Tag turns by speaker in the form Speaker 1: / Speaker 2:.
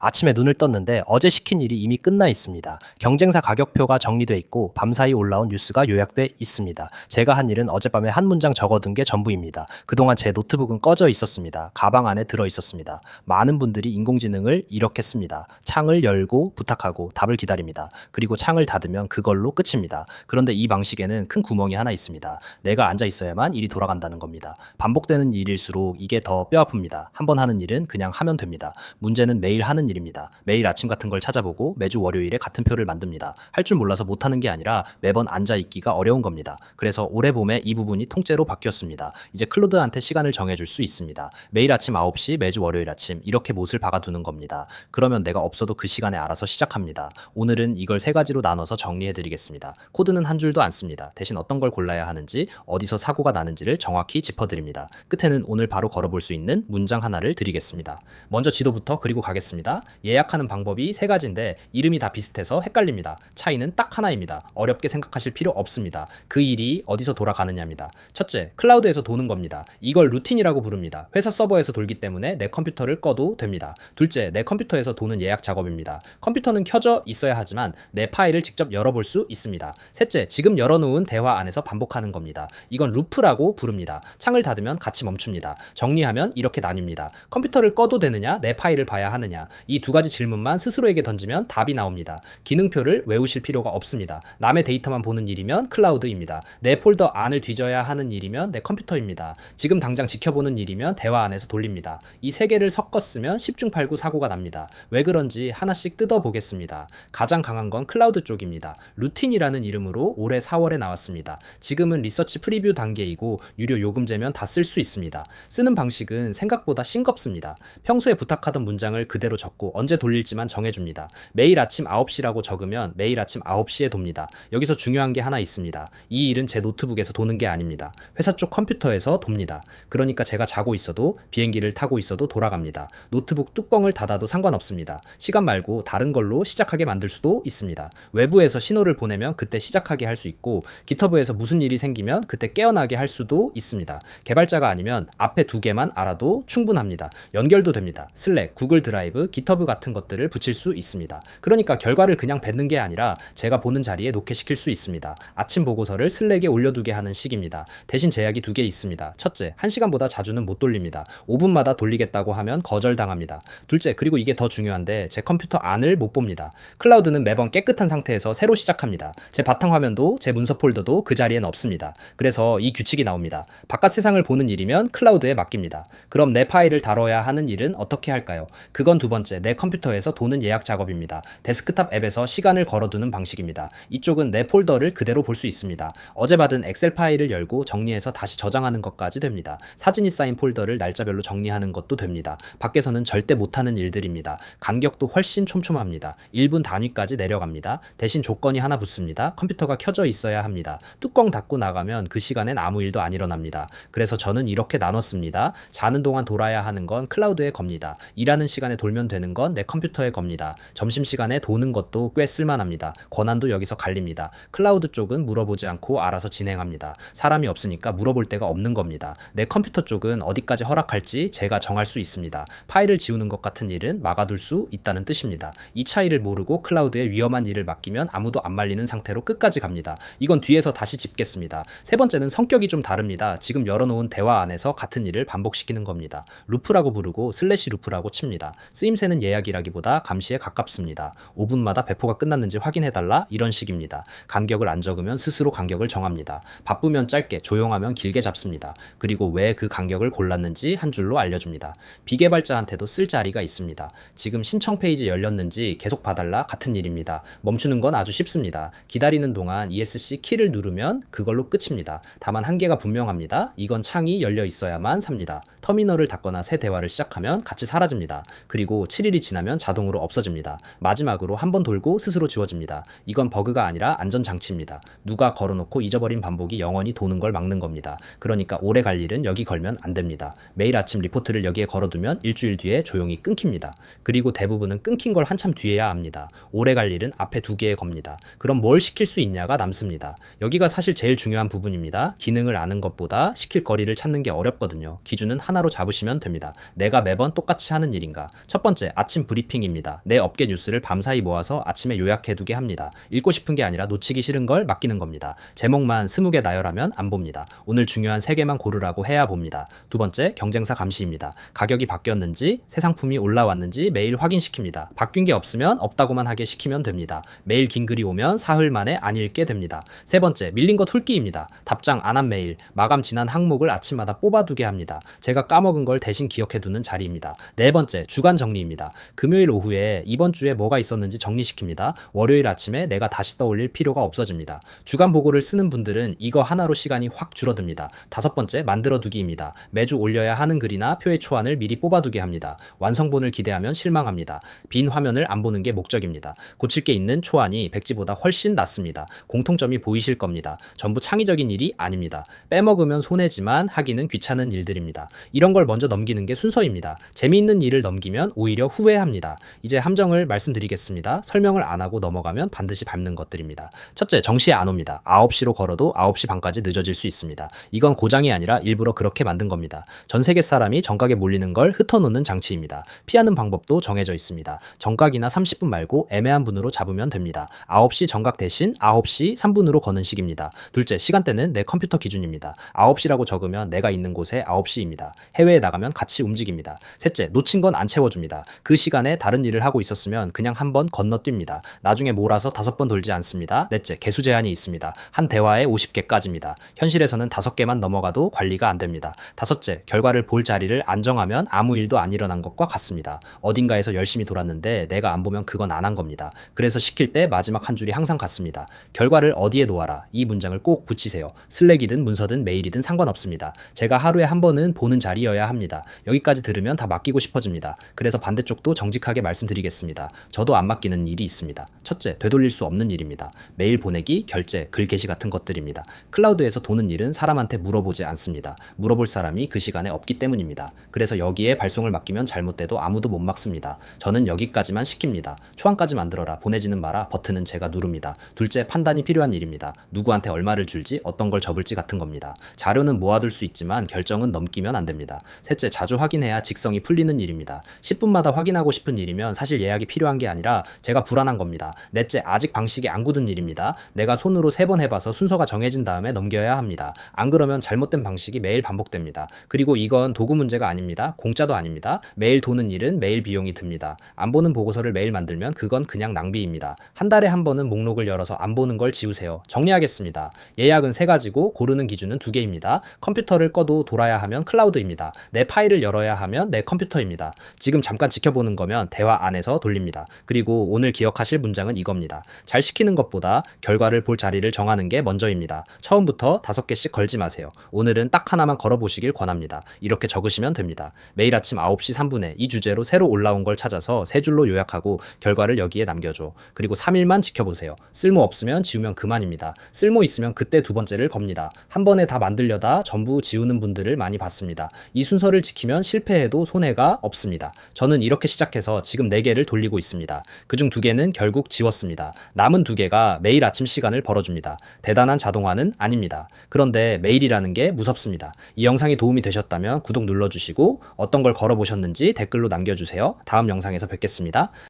Speaker 1: 아침에 눈을 떴는데 어제 시킨 일이 이미 끝나 있습니다. 경쟁사 가격표가 정리돼 있고 밤사이 올라온 뉴스가 요약돼 있습니다. 제가 한 일은 어젯밤에 한 문장 적어둔 게 전부입니다. 그동안 제 노트북은 꺼져 있었습니다. 가방 안에 들어 있었습니다. 많은 분들이 인공지능을 이렇게 씁니다. 창을 열고 부탁하고 답을 기다립니다. 그리고 창을 닫으면 그걸로 끝입니다. 그런데 이 방식에는 큰 구멍이 하나 있습니다. 내가 앉아 있어야만 일이 돌아간다는 겁니다. 반복되는 일일수록 이게 더 뼈아픕니다. 한 번 하는 일은 그냥 하면 됩니다. 문제는 매일 하는 일입니다. 매일 아침 같은 걸 찾아보고 매주 월요일에 같은 표를 만듭니다. 할 줄 몰라서 못하는 게 아니라 매번 앉아있기가 어려운 겁니다. 그래서 올해 봄에 이 부분이 통째로 바뀌었습니다. 이제 클로드한테 시간을 정해줄 수 있습니다. 매일 아침 9시, 매주 월요일 아침 이렇게 못을 박아두는 겁니다. 그러면 내가 없어도 그 시간에 알아서 시작합니다. 오늘은 이걸 세 가지로 나눠서 정리해드리겠습니다. 코드는 한 줄도 안 씁니다. 대신 어떤 걸 골라야 하는지, 어디서 사고가 나는지를 정확히 짚어드립니다. 끝에는 오늘 바로 걸어볼 수 있는 문장 하나를 드리겠습니다. 먼저 지도부터 그리고 가겠습니다. 예약하는 방법이 세 가지인데 이름이 다 비슷해서 헷갈립니다. 차이는 딱 하나입니다. 어렵게 생각하실 필요 없습니다. 그 일이 어디서 돌아가느냐입니다. 첫째, 클라우드에서 도는 겁니다. 이걸 루틴이라고 부릅니다. 회사 서버에서 돌기 때문에 내 컴퓨터를 꺼도 됩니다. 둘째, 내 컴퓨터에서 도는 예약 작업입니다. 컴퓨터는 켜져 있어야 하지만 내 파일을 직접 열어볼 수 있습니다. 셋째, 지금 열어놓은 대화 안에서 반복하는 겁니다. 이건 루프라고 부릅니다. 창을 닫으면 같이 멈춥니다. 정리하면 이렇게 나뉩니다. 컴퓨터를 꺼도 되느냐, 내 파일을 봐야 하느냐. 이 두 가지 질문만 스스로에게 던지면 답이 나옵니다. 기능표를 외우실 필요가 없습니다. 남의 데이터만 보는 일이면 클라우드입니다. 내 폴더 안을 뒤져야 하는 일이면 내 컴퓨터입니다. 지금 당장 지켜보는 일이면 대화 안에서 돌립니다. 이 세 개를 섞어 쓰면 10중 8구 사고가 납니다. 왜 그런지 하나씩 뜯어보겠습니다. 가장 강한 건 클라우드 쪽입니다. 루틴이라는 이름으로 올해 4월에 나왔습니다. 지금은 리서치 프리뷰 단계이고 유료 요금제면 다 쓸 수 있습니다. 쓰는 방식은 생각보다 싱겁습니다. 평소에 부탁하던 문장을 그대로 적고 언제 돌릴지만 정해줍니다. 매일 아침 9시라고 적으면 매일 아침 9시에 돕니다. 여기서 중요한 게 하나 있습니다. 이 일은 제 노트북에서 도는 게 아닙니다. 회사 쪽 컴퓨터에서 돕니다. 그러니까 제가 자고 있어도 비행기를 타고 있어도 돌아갑니다. 노트북 뚜껑을 닫아도 상관없습니다. 시간 말고 다른 걸로 시작하게 만들 수도 있습니다. 외부에서 신호를 보내면 그때 시작하게 할 수 있고 깃허브에서 무슨 일이 생기면 그때 깨어나게 할 수도 있습니다. 개발자가 아니면 앞에 두 개만 알아도 충분합니다. 연결도 됩니다. 슬랙, 구글 드라이브, 깃허브 같은 것들을 붙일 수 있습니다. 그러니까 결과를 그냥 뱉는 게 아니라 제가 보는 자리에 놓게 시킬 수 있습니다. 아침 보고서를 슬랙에 올려두게 하는 식입니다. 대신 제약이 두 개 있습니다. 첫째, 1시간보다 자주는 못 돌립니다. 5분마다 돌리겠다고 하면 거절당합니다. 둘째, 그리고 이게 더 중요한데 제 컴퓨터 안을 못 봅니다. 클라우드는 매번 깨끗한 상태에서 새로 시작합니다. 제 바탕화면도 제 문서 폴더도 그 자리엔 없습니다. 그래서 이 규칙이 나옵니다. 바깥 세상을 보는 일이면 클라우드에 맡깁니다. 그럼 내 파일을 다뤄야 하는 일은 어떻게 할까요? 그건 두 번째, 내 컴퓨터에서 도는 예약 작업입니다. 데스크탑 앱에서 시간을 걸어두는 방식입니다. 이쪽은 내 폴더를 그대로 볼 수 있습니다. 어제 받은 엑셀 파일을 열고 정리해서 다시 저장하는 것까지 됩니다. 사진이 쌓인 폴더를 날짜별로 정리하는 것도 됩니다. 밖에서는 절대 못하는 일들입니다. 간격도 훨씬 촘촘합니다. 1분 단위까지 내려갑니다. 대신 조건이 하나 붙습니다. 컴퓨터가 켜져 있어야 합니다. 뚜껑 닫고 나가면 그 시간엔 아무 일도 안 일어납니다. 그래서 저는 이렇게 나눴습니다. 자는 동안 돌아야 하는 건 클라우드의 겁니다. 일하는 시간에 돌면 되는 건 내 컴퓨터의 겁니다. 점심시간에 도는 것도 꽤 쓸만합니다. 권한도 여기서 갈립니다. 클라우드 쪽은 물어보지 않고 알아서 진행합니다. 사람이 없으니까 물어볼 데가 없는 겁니다. 내 컴퓨터 쪽은 어디까지 허락할지 제가 정할 수 있습니다. 파일을 지우는 것 같은 일은 막아둘 수 있다는 뜻입니다. 이 차이를 모르고 클라우드에 위험한 일을 맡기면 아무도 안 말리는 상태로 끝까지 갑니다. 이건 뒤에서 다시 짚겠습니다. 세 번째는 성격이 좀 다릅니다. 지금 열어놓은 대화 안에서 같은 일을 반복시키는 겁니다. 루프라고 부르고 슬래시 루프라고 칩니다. 쓰임새는 예약이라기보다 감시에 가깝습니다. 5분마다 배포가 끝났는지 확인해달라 이런 식입니다. 간격을 안 적으면 스스로 간격을 정합니다. 바쁘면 짧게, 조용하면 길게 잡습니다. 그리고 왜 그 간격을 골랐는지 한 줄로 알려줍니다. 비개발자한테도 쓸 자리가 있습니다. 지금 신청 페이지 열렸는지 계속 봐달라 같은 일입니다. 멈추는 건 아주 쉽습니다. 기다리는 동안 ESC 키를 누르면 그걸로 끝입니다. 다만 한계가 분명합니다. 이건 창이 열려 있어야만 삽니다. 터미널을 닫거나 새 대화를 시작하면 같이 사라집니다. 그리고 7일이 지나면 자동으로 없어집니다. 마지막으로 한 번 돌고 스스로 지워집니다. 이건 버그가 아니라 안전장치입니다. 누가 걸어놓고 잊어버린 반복이 영원히 도는 걸 막는 겁니다. 그러니까 오래 갈 일은 여기 걸면 안 됩니다. 매일 아침 리포트를 여기에 걸어두면 일주일 뒤에 조용히 끊깁니다. 그리고 대부분은 끊긴 걸 한참 뒤에야 압니다. 오래 갈 일은 앞에 두 개에 겁니다. 그럼 뭘 시킬 수 있냐가 남습니다. 여기가 사실 제일 중요한 부분입니다. 기능을 아는 것보다 시킬 거리를 찾는 게 어렵거든요. 기준은 하나로 잡으시면 됩니다. 내가 매번 똑같이 하는 일인가? 첫 번째, 번째, 아침 브리핑입니다. 내 업계 뉴스를 밤사이 모아서 아침에 요약해두게 합니다. 읽고 싶은 게 아니라 놓치기 싫은 걸 맡기는 겁니다. 제목만 20개 나열하면 안 봅니다. 오늘 중요한 3개만 고르라고 해야 봅니다. 두 번째, 경쟁사 감시입니다. 가격이 바뀌었는지, 새 상품이 올라왔는지 매일 확인시킵니다. 바뀐 게 없으면 없다고만 하게 시키면 됩니다. 매일 긴 글이 오면 사흘 만에 안 읽게 됩니다. 세 번째, 밀린 것 훑기입니다. 답장 안 한 메일, 마감 지난 항목을 아침마다 뽑아두게 합니다. 제가 까먹은 걸 대신 기억해두는 자리입니다. 네 번째, 주간 정리입니다. 금요일 오후에 이번 주에 뭐가 있었는지 정리시킵니다. 월요일 아침에 내가 다시 떠올릴 필요가 없어집니다. 주간 보고를 쓰는 분들은 이거 하나로 시간이 확 줄어듭니다. 다섯 번째, 만들어두기입니다. 매주 올려야 하는 글이나 표의 초안을 미리 뽑아두게 합니다. 완성본을 기대하면 실망합니다. 빈 화면을 안 보는 게 목적입니다. 고칠 게 있는 초안이 백지보다 훨씬 낫습니다. 공통점이 보이실 겁니다. 전부 창의적인 일이 아닙니다. 빼먹으면 손해지만 하기는 귀찮은 일들입니다. 이런 걸 먼저 넘기는 게 순서입니다. 재미있는 일을 넘기면 오히려 후회합니다. 이제 함정을 말씀드리겠습니다. 설명을 안 하고 넘어가면 반드시 밟는 것들입니다. 첫째, 정시에 안 옵니다. 9시로 걸어도 9시 반까지 늦어질 수 있습니다. 이건 고장이 아니라 일부러 그렇게 만든 겁니다. 전 세계 사람이 정각에 몰리는 걸 흩어놓는 장치입니다. 피하는 방법도 정해져 있습니다. 정각이나 30분 말고 애매한 분으로 잡으면 됩니다. 9시 정각 대신 9시 3분으로 거는 식입니다. 둘째, 시간대는 내 컴퓨터 기준입니다. 9시라고 적으면 내가 있는 곳에 9시입니다. 해외에 나가면 같이 움직입니다. 셋째, 놓친 건 안 채워줍니다. 그 시간에 다른 일을 하고 있었으면 그냥 한번 건너뜁니다. 나중에 몰아서 5번 돌지 않습니다. 넷째, 개수 제한이 있습니다. 한 대화에 50개까지입니다. 현실에서는 5개만 넘어가도 관리가 안 됩니다. 다섯째, 결과를 볼 자리를 안 정하면 아무 일도 안 일어난 것과 같습니다. 어딘가에서 열심히 돌았는데 내가 안 보면 그건 안 한 겁니다. 그래서 시킬 때 마지막 한 줄이 항상 같습니다. 결과를 어디에 놓아라. 이 문장을 꼭 붙이세요. 슬랙이든 문서든 메일이든 상관없습니다. 제가 하루에 한 번은 보는 자리여야 합니다. 여기까지 들으면 다 맡기고 싶어집니다. 그래서 반대쪽도 정직하게 말씀드리겠습니다. 저도 안 맡기는 일이 있습니다. 첫째, 되돌릴 수 없는 일입니다. 메일 보내기, 결제, 글 게시 같은 것들입니다. 클라우드에서 도는 일은 사람한테 물어보지 않습니다. 물어볼 사람이 그 시간에 없기 때문입니다. 그래서 여기에 발송을 맡기면 잘못돼도 아무도 못 막습니다. 저는 여기까지만 시킵니다. 초안까지 만들어라, 보내지는 마라, 버튼은 제가 누릅니다. 둘째, 판단이 필요한 일입니다. 누구한테 얼마를 줄지, 어떤 걸 접을지 같은 겁니다. 자료는 모아둘 수 있지만 결정은 넘기면 안 됩니다. 셋째, 자주 확인해야 직성이 풀리는 일입니다. 10분마다 확인하고 싶은 일이면 사실 예약이 필요한 게 아니라 제가 불안한 겁니다. 넷째, 아직 방식이 안 굳은 일입니다. 내가 손으로 3번 해봐서 순서가 정해진 다음에 넘겨야 합니다. 안 그러면 잘못된 방식이 매일 반복됩니다. 그리고 이건 도구 문제가 아닙니다. 공짜도 아닙니다. 매일 도는 일은 매일 비용이 듭니다. 안 보는 보고서를 매일 만들면 그건 그냥 낭비입니다. 한 달에 한 번은 목록을 열어서 안 보는 걸 지우세요. 정리하겠습니다. 예약은 3가지고 고르는 기준은 2개입니다. 컴퓨터를 꺼도 돌아야 하면 클라우드입니다. 내 파일을 열어야 하면 내 컴퓨터입니다. 지금 잠깐 지켜보는 거면 대화 안에서 돌립니다. 그리고 오늘 기억하실 문장은 이겁니다. 잘 시키는 것보다 결과를 볼 자리를 정하는 게 먼저입니다. 처음부터 5개씩 걸지 마세요. 오늘은 딱 하나만 걸어보시길 권합니다. 이렇게 적으시면 됩니다. 매일 아침 9시 3분에 이 주제로 새로 올라온 걸 찾아서 3줄로 요약하고 결과를 여기에 남겨줘. 그리고 3일만 지켜보세요. 쓸모 없으면 지우면 그만입니다. 쓸모 있으면 그때 2번째를 겁니다. 한 번에 다 만들려다 전부 지우는 분들을 많이 봤습니다. 이 순서를 지키면 실패해도 손해가 없습니다. 저는 이렇게 시작해서 지금 4개를 돌리고 있습니다. 그중 2개는 결국 지웠습니다. 남은 2개가 매일 아침 시간을 벌어줍니다. 대단한 자동화는 아닙니다. 그런데 메일이라는 게 무섭습니다. 이 영상이 도움이 되셨다면 구독 눌러주시고 어떤 걸 걸어보셨는지 댓글로 남겨주세요. 다음 영상에서 뵙겠습니다.